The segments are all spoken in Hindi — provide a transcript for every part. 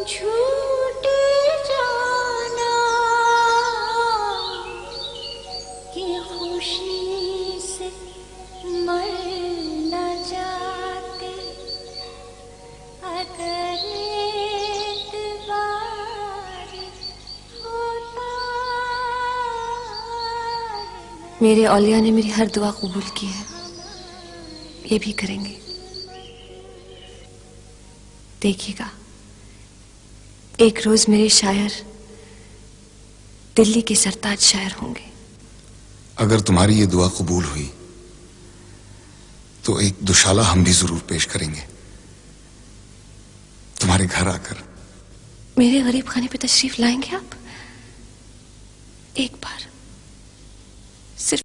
छूटे जाना कि खुशी से मर न जाते अगर एतबार होता। मेरे औलिया ने मेरी हर दुआ कबूल की है, ये भी करेंगे। देखिएगा, एक रोज मेरे शायर दिल्ली के सरताज शायर होंगे। अगर तुम्हारी ये दुआ कबूल हुई तो एक दुशाला हम भी जरूर पेश करेंगे तुम्हारे घर आकर। मेरे गरीब खाने पे तशरीफ लाएंगे आप? एक बार सिर्फ।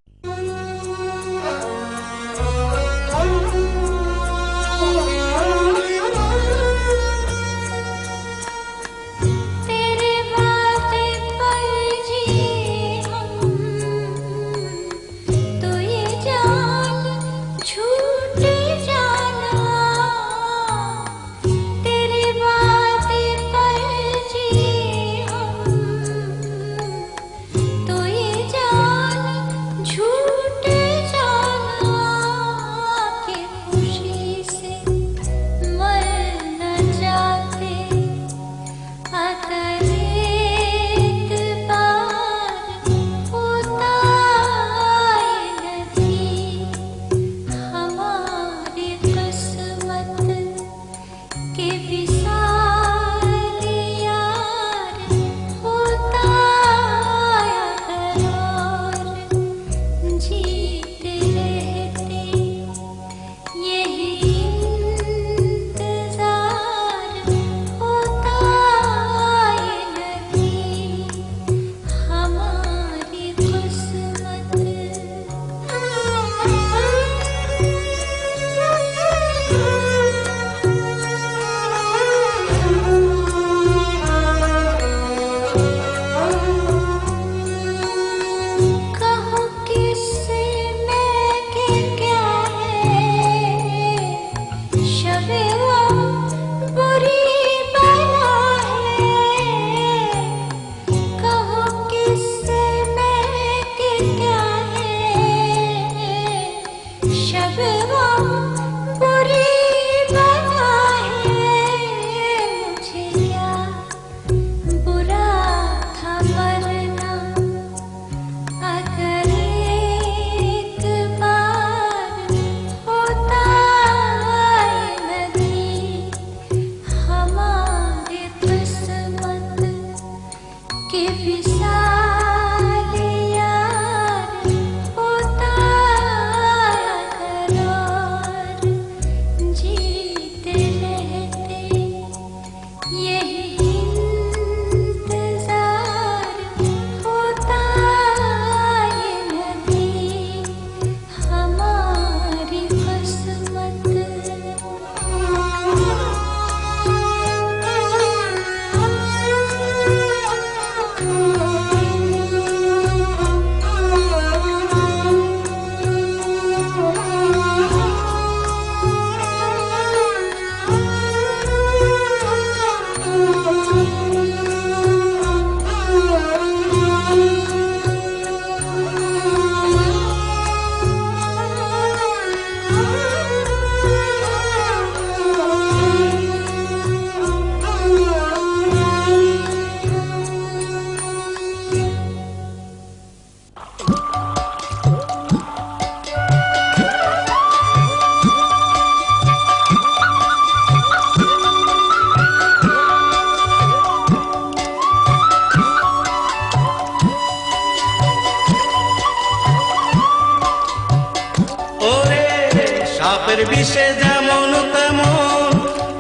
বিষে যেমন তেমন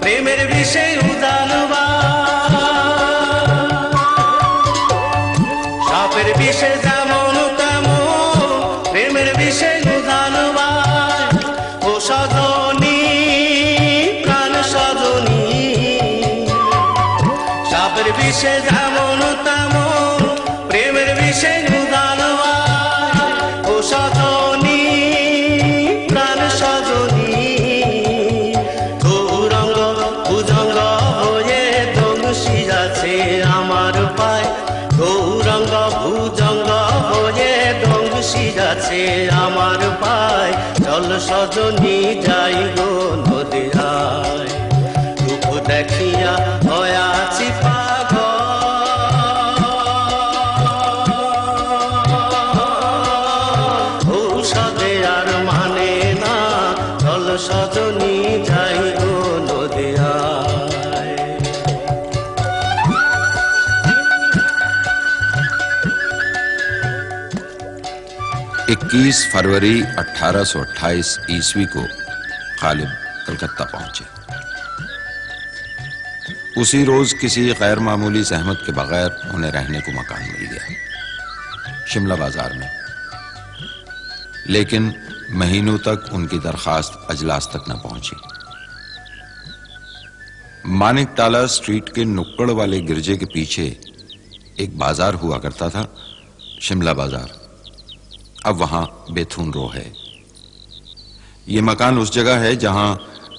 প্রেমের বিষে উদানবা সাপের বিষে যেমন তেমন প্রেমের বিষে উদানবা ও সজনী প্রাণ সজনী সাপের বিষে যেমন তেমন প্রেমের বিষে উদানবা ও সজনী she সজনী যাই গো নদিয়ায়, রূপ দেখিয়া হয়াছি পাগল, ঔষধে আর মানে না, চল সজনী যাই গো নদিয়ায়। 21 फरवरी 1828 ईस्वी को गालिब कलकत्ता पहुंचे। उसी रोज किसी गैर मामूली जहमत के बगैर उन्हें रहने को मकान मिल गया, शिमला बाजार में। लेकिन महीनों तक उनकी दरखास्त अजलास तक न पहुंची। मानिक टाला स्ट्रीट के नुक्कड़ वाले गिरजे के पीछे एक बाजार हुआ करता था, शिमला बाजार। अब वहां बेथुन रो है। ये मकान उस जगह है जहां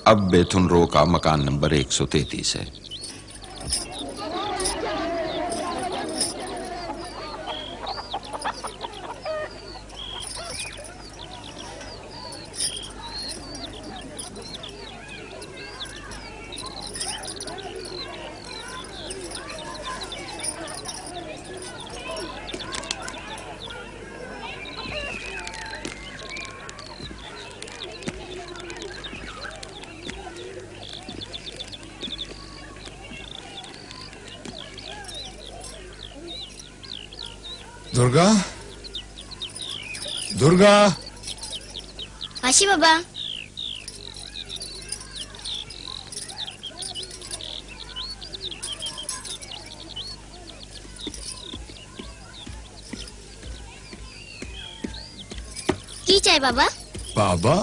अब बेथुन रो का मकान नंबर 133 है। दुर्गा, दुर्गा। आशी बाबा। की चाय बाबा? बाबा?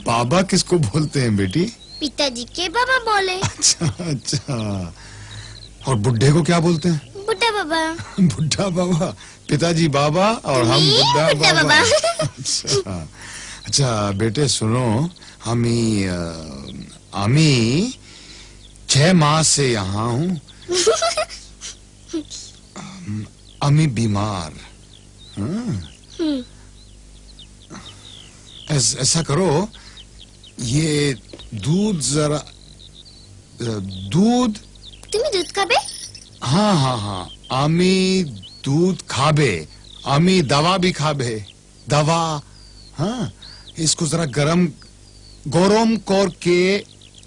बाबा किसको बोलते हैं बेटी? पिताजी के बाबा बोले। अच्छा अच्छा। और बुड्ढे को क्या बोलते हैं? बुड्ढा बाबा। बुड्ढा बाबा, पिताजी बाबा और हम बुड्ढा बाबा। अच्छा अच्छा बेटे सुनो, আমি 6 माह से यहाँ हूँ। আমি बीमार। ऐसा करो, ये दूध जरा, दूध। तुम्हें दूध खाबे? हाँ हाँ हाँ, আমি दूध खाबे, আমি दवा भी खाबे, दवा। हाँ, इसको जरा गरम करके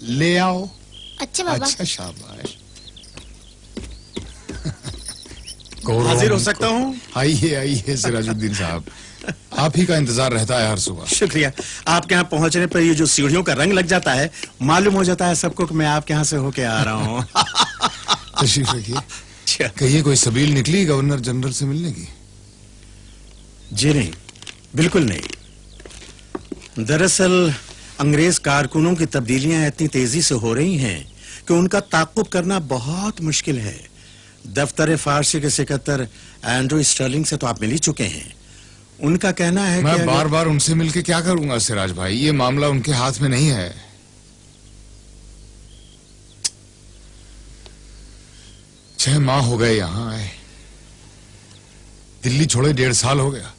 ले आओ। अच्छा बाबा। अच्छा शाबाश। हाजिर हो सकता हूँ? आइए आइए सिराजुद्दीन साहब, आप ही का इंतजार रहता है हर सुबह। शुक्रिया। आपके यहाँ पहुँचने पर ये जो सीढ़ियों का रंग लग जाता है, मालूम हो जाता है सबको कि मैं आपके यहाँ से होके आ रहा हूँ। तशरीफ रखिए। कहिए कोई सबील निकली गवर्नर जनरल से मिलने की? जी नहीं, बिल्कुल नहीं। दरअसल अंग्रेज कारकुनों की तब्दीलियां इतनी तेजी से हो रही हैं कि उनका ताक़ुब करना बहुत मुश्किल है। दफ्तर फारसी के सेक्रेटरी एंड्रू स्टर्लिंग से तो आप मिल ही चुके हैं। उनका कहना है मैं कि बार बार उनसे मिलके क्या करूंगा सिराज भाई, ये मामला उनके हाथ में नहीं है। 6 माह हो गए यहाँ आए, दिल्ली छोड़े 1.5 साल हो गया।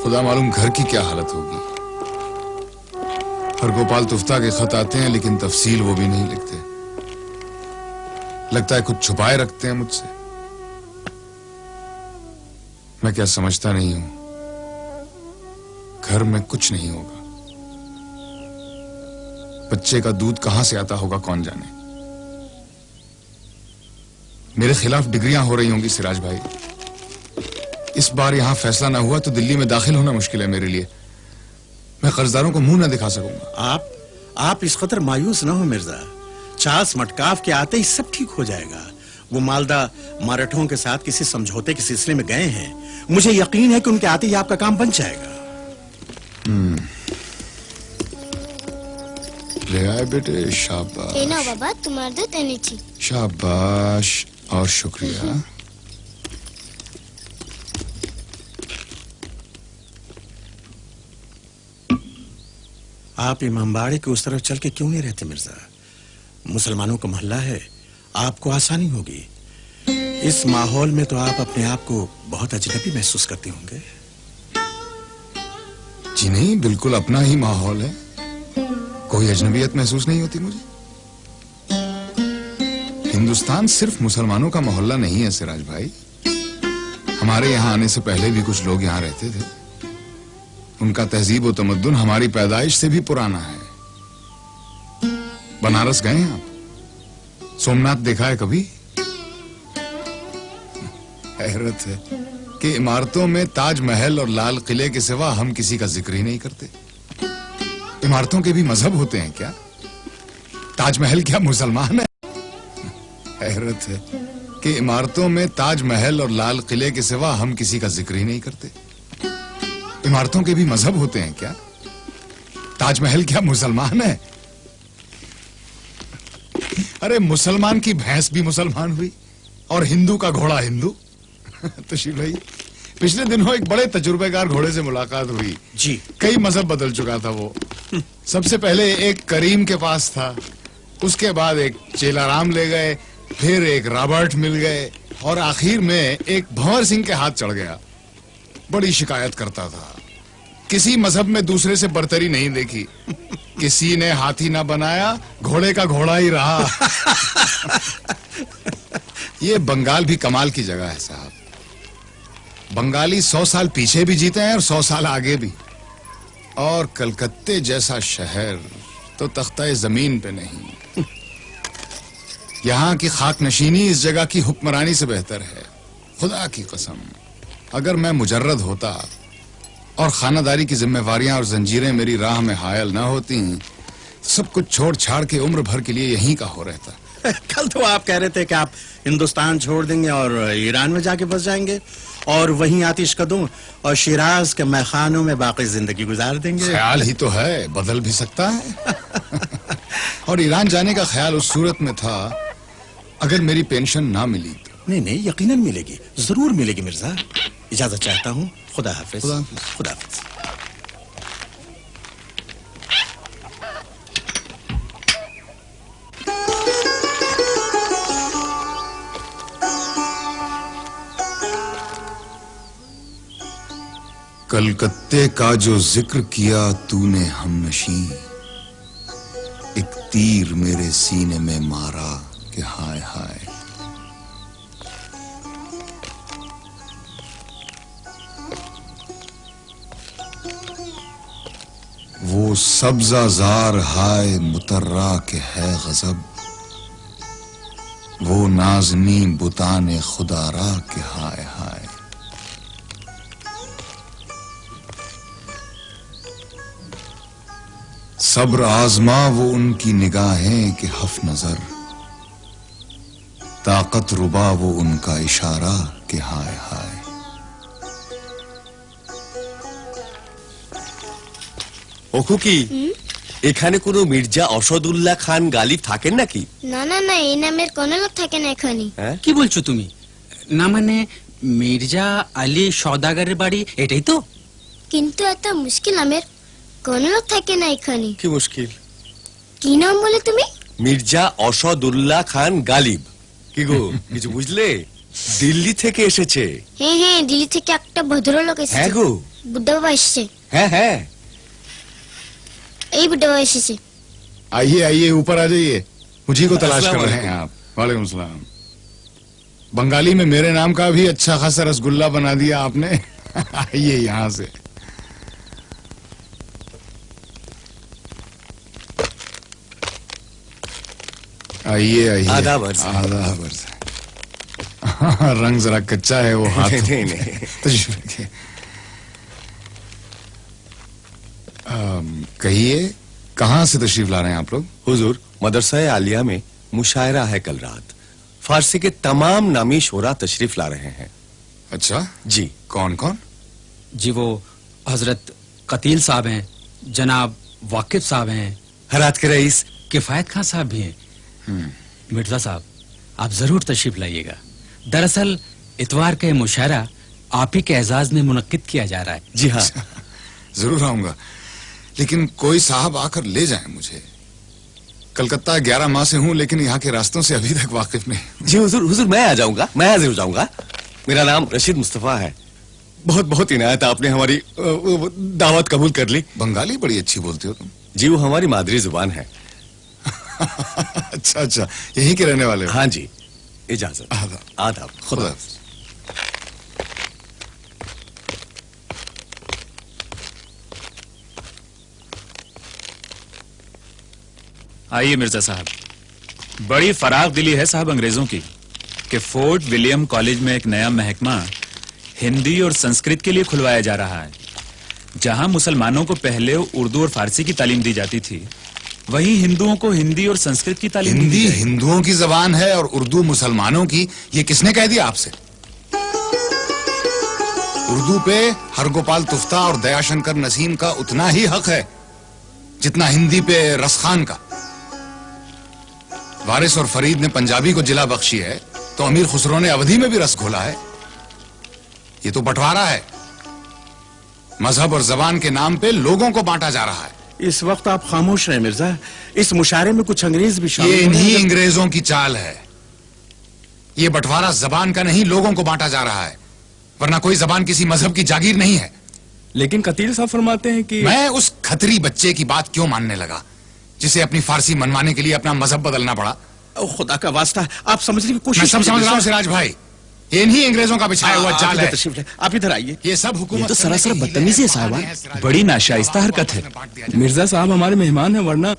खुदा मालूम घर की क्या हालत होगी। हर गोपाल तुफ्ता के खत आते हैं लेकिन तफसील वो भी नहीं लिखते। लगता है कुछ छुपाए रखते हैं मुझसे। मैं क्या समझता नहीं हूं, घर में कुछ नहीं होगा। बच्चे का दूध कहां से आता होगा कौन जाने। मेरे खिलाफ डिग्रियां हो रही होंगी सिराज भाई। इस बार यहां फैसला ना हुआ तो दिल्ली में दाखिल होना मुश्किल है मेरे लिए। मैं कर्जदारों को मुंह ना दिखा सकूंगा। आप इस कदर मायूस न हो मिर्जा। चार्ल्स मटकाफ के आते ही सब ठीक हो जाएगा। वो मालदा मराठों के साथ किसी समझौते के सिलसिले में गए हैं। मुझे यकीन है कि उनके आते ही आपका काम बन जाएगा। ले आए बेटे, शाबाश। ए ना बाबा, तुम्हारे दूध एने छी। शाबाश और शुक्रिया। आप इमामबाड़े के उस तरफ चल के क्यों नहीं रहते मिर्जा? मुसलमानों का मोहल्ला है, आपको आसानी होगी। इस माहौल में तो आप अपने आप को बहुत अजनबी महसूस करते होंगे। जी नहीं, बिल्कुल अपना ही माहौल है, कोई अजनबियत महसूस नहीं होती मुझे। हिंदुस्तान सिर्फ मुसलमानों का मोहल्ला नहीं है सिराज भाई। हमारे यहाँ आने से पहले भी कुछ लोग यहाँ रहते थे। उनका तहजीब और तमद्दुन हमारी पैदाइश से भी पुराना है। बनारस गए हैं आप? सोमनाथ देखा है कभी? हैरत है कि इमारतों में ताजमहल और लाल किले के सिवा हम किसी का जिक्र ही नहीं करते। इमारतों के भी मजहब होते हैं क्या? ताजमहल क्या मुसलमान है? हैरत है कि इमारतों में ताजमहल और लाल किले के सिवा हम किसी का जिक्र ही नहीं करते। इमारतों के भी मजहब होते हैं क्या? ताजमहल क्या मुसलमान है? अरे मुसलमान की भैंस भी मुसलमान हुई और हिंदू का घोड़ा हिंदू। तो शिव भाई, पिछले दिनों एक बड़े तजुर्बेकार घोड़े से मुलाकात हुई जी। कई मजहब बदल चुका था वो। सबसे पहले एक करीम के पास था, उसके बाद एक चेलाराम ले गए, फिर एक रॉबर्ट मिल गए और आखिर में एक भंवर सिंह के हाथ चढ़ गया। बड़ी शिकायत करता था, किसी मजहब में दूसरे से बरतरी नहीं देखी, किसी ने हाथी ना बनाया, घोड़े का घोड़ा ही रहा। ये बंगाल भी कमाल की जगह है साहब। बंगाली 100 साल पीछे भी जीते हैं और 100 साल आगे भी। और कलकत्ते जैसा शहर तो तख्ता जमीन पे नहीं। यहाँ की खाक नशीनी इस जगह की हुक्मरानी से बेहतर है। खुदा की कसम, अगर मैं मुजर्रद होता और खानादारी की जिम्मेवारियां और जंजीरें मेरी राह में हायल ना होती, सब कुछ छोड़ छाड़ के उम्र भर के लिए यहीं का हो रहता। कल तो आप कह रहे थे कि आप हिंदुस्तान छोड़ देंगे और ईरान में जाके बस जाएंगे और वहीं आतिश कदम और शिराज के मैखानों में बाकी जिंदगी गुजार देंगे। ख्याल ही तो है, बदल भी सकता है। और ईरान जाने का ख्याल उस सूरत में था अगर मेरी पेंशन ना मिली तो। नहीं, यकीनन मिलेगी, जरूर मिलेगी मिर्जा। इजाजत चाहता हूँ। खुदा हाफिज। खुदा हाफिज। खुदा हाफिज। कलकत्ते का जो जिक्र किया तूने हमनशी, एक तीर मेरे सीने में मारा कि हाय हाय। वो सब्जाजार हाय मुतर्रा के है गजब, वो नाजनी बुताने खुदारा के हाय हाय। सब्र आजमा वो उनकी निगाहें कि हफ नजर, ताकत रुबा वो उनका इशारा कि हाय हाय। ও খুকি, এখানে কোনো মির্জা অসদুল্লাহ খান গালিব থাকেন নাকি? না না না, এই নামের কোনো লোক থাকে না এখানে। হ্যাঁ, কি বলছো তুমি? না মানে মির্জা আলী সওদাগরের বাড়ি এটাই তো? কিন্তু এত মুশকিল নামের কোনো লোক থাকে না এখানে। কি মুশকিল? কি নাম বলে তুমি? মির্জা অসদুল্লাহ খান গালিব। কি গো, কিছু বুঝলে? দিল্লি থেকে এসেছে। হ্যাঁ হ্যাঁ, দিল্লি থেকে একটা ভদ্রলোক এসেছে। হ্যাঁ গো, বুদ্ধ বাবা এসেছে। হ্যাঁ হ্যাঁ। এই বুদ্ধ বাবা এসেছে। आइए आइए, ऊपर आ जाइए। मुझी को तलाश कर अस्सलाम रहे हैं आप? वालेकुम सलाम। बंगाली में मेरे नाम का भी अच्छा खासा रसगुल्ला बना दिया आपने। आइए यहाँ से। आइए आइए। आदाब अर्ज़। आदाब अर्ज़। रंग जरा कच्चा है वो हाथ। नहीं, नहीं। तशरीफ रखिए। कहिए, कहाँ से तशरीफ ला रहे हैं आप लोग? हुजूर, मदरसा आलिया में मुशायरा है कल रात। फारसी के तमाम नामी शोरा तशरीफ ला रहे हैं। अच्छा जी। कौन कौन? जी वो हजरत कतील साहब हैं, जनाब वाकिफ साहब हैं, हरात के रईस किफायत खान साहब भी हैं। मिर्जा साहब, आप जरूर तशरीफ लाइएगा। दरअसल इतवार का ये मुशायरा आप ही के एजाज में मुनक्किद किया जा रहा है। जी हाँ। जरूर आऊंगा, लेकिन कोई साहब आकर ले जाए मुझे। कलकत्ता 11 माह से हूँ, लेकिन यहाँ के रास्तों से अभी तक वाकिफ नहीं। जी हुजूर, हुजूर मैं आ जाऊंगा, मैं हाजिर हो जाऊंगा। मेरा नाम रशीद मुस्तफा है। बहुत बहुत इनायत, आपने हमारी दावत कबूल कर ली। बंगाली बड़ी अच्छी बोलते हो तुम। जी, वो हमारी मादरी जुबान है। अच्छा अच्छा, यहीं के रहने वाले हो? हाँ जी, इजाजत। आदाब। खुदा। आइए मिर्जा साहब, बड़ी फराग दिली है साहब अंग्रेजों की कि फोर्ट विलियम कॉलेज में एक नया महकमा हिंदी और संस्कृत के लिए खुलवाया जा रहा है। जहां मुसलमानों को पहले उर्दू और फारसी की तालीम दी जाती थी, वहीं हिंदुओं को हिंदी और संस्कृत की तालीम दी हिंदी जाएगी। हिंदुओं की जबान है और उर्दू मुसलमानों की, ये किसने कह दिया आपसे? उर्दू पे हरगोपाल तुफ्ता और दयाशंकर नसीम का उतना ही हक है जितना हिंदी पे रसखान का। वारिस और फरीद ने पंजाबी को जिला बख्शी है, तो अमीर खुसरो ने अवधी में भी रस घोला है। ये तो बंटवारा है, मजहब और जबान के नाम पे लोगों को बांटा जा रहा है। इस वक्त आप खामोश रहे मिर्जा, इस मुशायरे में कुछ अंग्रेज भी ये शामिल इन्हीं हैं। अंग्रेजों की चाल है। ये बंटवारा जबान का नहीं, लोगों को बांटा जा रहा है, वरना कोई जबान किसी मजहब की जागीर नहीं है। लेकिन कतील साहब फरमाते हैं कि मैं उस खतरी बच्चे की बात क्यों मानने लगा जिसे अपनी फारसी मनवाने के लिए अपना मजहब बदलना पड़ा? खुदा का वास्ता, आप समझने की मैं कोशिश सब समझ रहा हूं सिराज भाई, ये इन्हीं अंग्रेजों का बिछाया हुआ जाल है। आप इधर आइए। ये सब हुकूमत ये तो करने सरासर के बदतमीजी है साहबा। बड़ी नाशाइस्ता हरकत है। मिर्जा साहब हमारे मेहमान हैं, वरना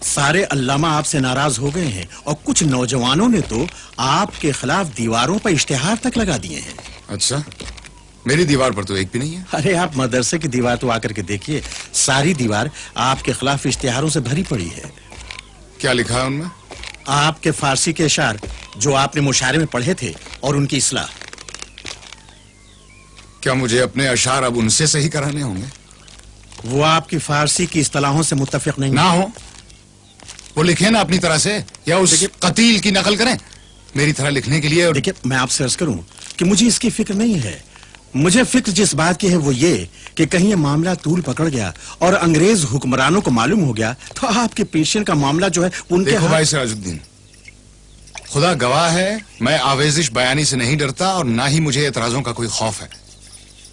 सारे अल्लामा आपसे नाराज हो गए हैं और कुछ नौजवानों ने तो आपके खिलाफ दीवारों पर इश्तिहार तक लगा दिए हैं। अच्छा, मेरी दीवार पर तो एक भी नहीं है। अरे आप मदरसे की दीवार तो आकर के देखिए, सारी दीवार आपके खिलाफ इश्तिहारों से भरी पड़ी है। क्या लिखा है उनमें? आपके फारसी के इशार जो आपने मुशायरे में पढ़े थे और उनकी इस्लाह। क्या मुझे अपने अशार अब उनसे सही कराने होंगे? वो आपकी फारसी की इस्तिलाहों से मुत्तफिक नहीं ना हो, वो लिखे ना अपनी तरह से, या उस कतील की नकल करें मेरी तरह लिखने के लिए। और देखिए, मैं आपसे अर्ज करूं कि मुझे इसकी फिक्र नहीं है। मुझे फिक्र जिस बात की है वो ये कि कहीं ये मामला तूल पकड़ गया और अंग्रेज हुक्मरानों को मालूम हो गया तो आपके पेशेंट का मामला जो है उनके देखो भाई सिराजुद्दीन, खुदा गवाह है, मैं आवेजिश बयानी से नहीं डरता और ना ही मुझे एतराजों का कोई खौफ है।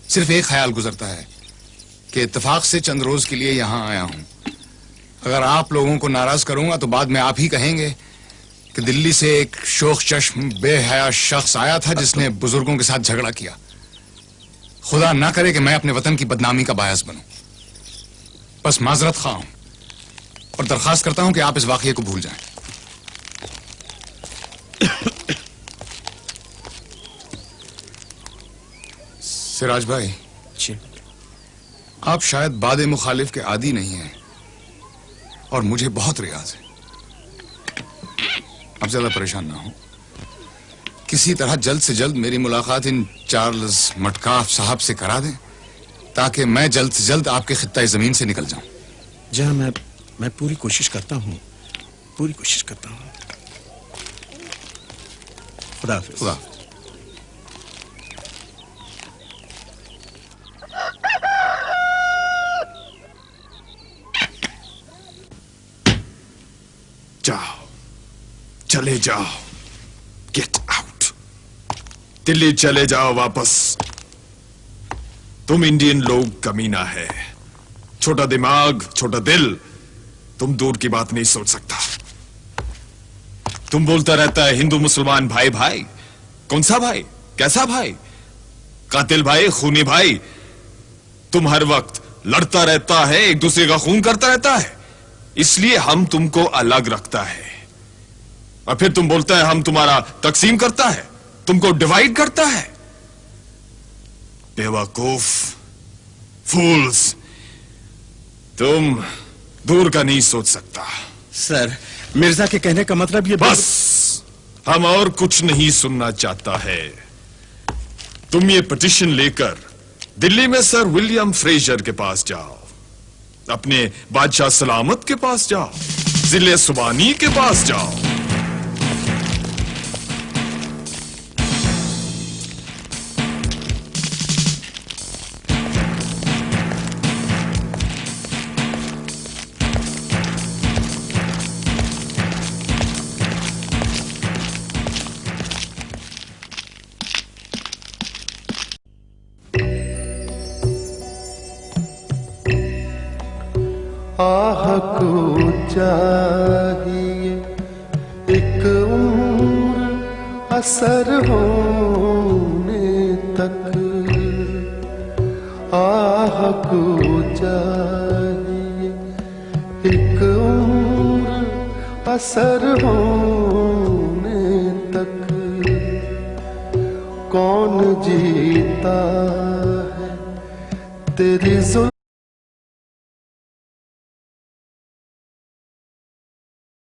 सिर्फ एक ख्याल गुजरता है कि इत्तेफाक से चंद रोज के लिए यहां आया हूं। अगर आप लोगों को नाराज करूंगा तो बाद में आप ही कहेंगे कि दिल्ली से एक शोख चश्म बेहया शख्स आया था जिसने बुजुर्गों के साथ झगड़ा किया। खुदा ना करे कि मैं अपने वतन की बदनामी का बायस बनूं। बस माजरत खा हूं और दरखास्त करता हूं कि आप इस वाकये को भूल जाएं। सिराज भाई, आप शायद बादे मुखालिफ के आदी नहीं हैं और मुझे बहुत रियाज है। आप ज्यादा परेशान ना हो, किसी तरह जल्द से जल्द मेरी मुलाकात इन चार्ल्स मटकाफ साहब से करा दें ताकि मैं जल्द से जल्द आपके खित्ता जमीन से निकल जाऊं। जहां मैं पूरी कोशिश करता हूं, पूरी कोशिश करता हूं। खुदा हाफिज। खुदा। जाओ, चले जाओ, गेट आउट, दिल्ली चले जाओ वापस। तुम इंडियन लोग कमीना है, छोटा दिमाग छोटा दिल, तुम दूर की बात नहीं सोच सकता। तुम बोलता रहता है हिंदू मुसलमान भाई भाई। कौन सा भाई, कैसा भाई? कातिल भाई, खूनी भाई। तुम हर वक्त लड़ता रहता है, एक दूसरे का खून करता रहता है, इसलिए हम तुमको अलग रखता है। और फिर तुम बोलता है हम तुम्हारा तकसीम करता है, तुमको डिवाइड करता है। बेवकूफ, फूल्स, तुम दूर का नहीं सोच सकता। सर, मिर्जा के कहने का मतलब ये बस, हम और कुछ नहीं सुनना चाहता है। तुम ये पिटीशन लेकर दिल्ली में सर विलियम फ्रेजर के पास जाओ, अपने बादशाह सलामत के पास जाओ, जिले सुबानी के पास जाओ। आह को चाहिए एक उम्र असर होने तक, आह को चाहिए एक उम्र असर होने तक। कौन जीता है तेरी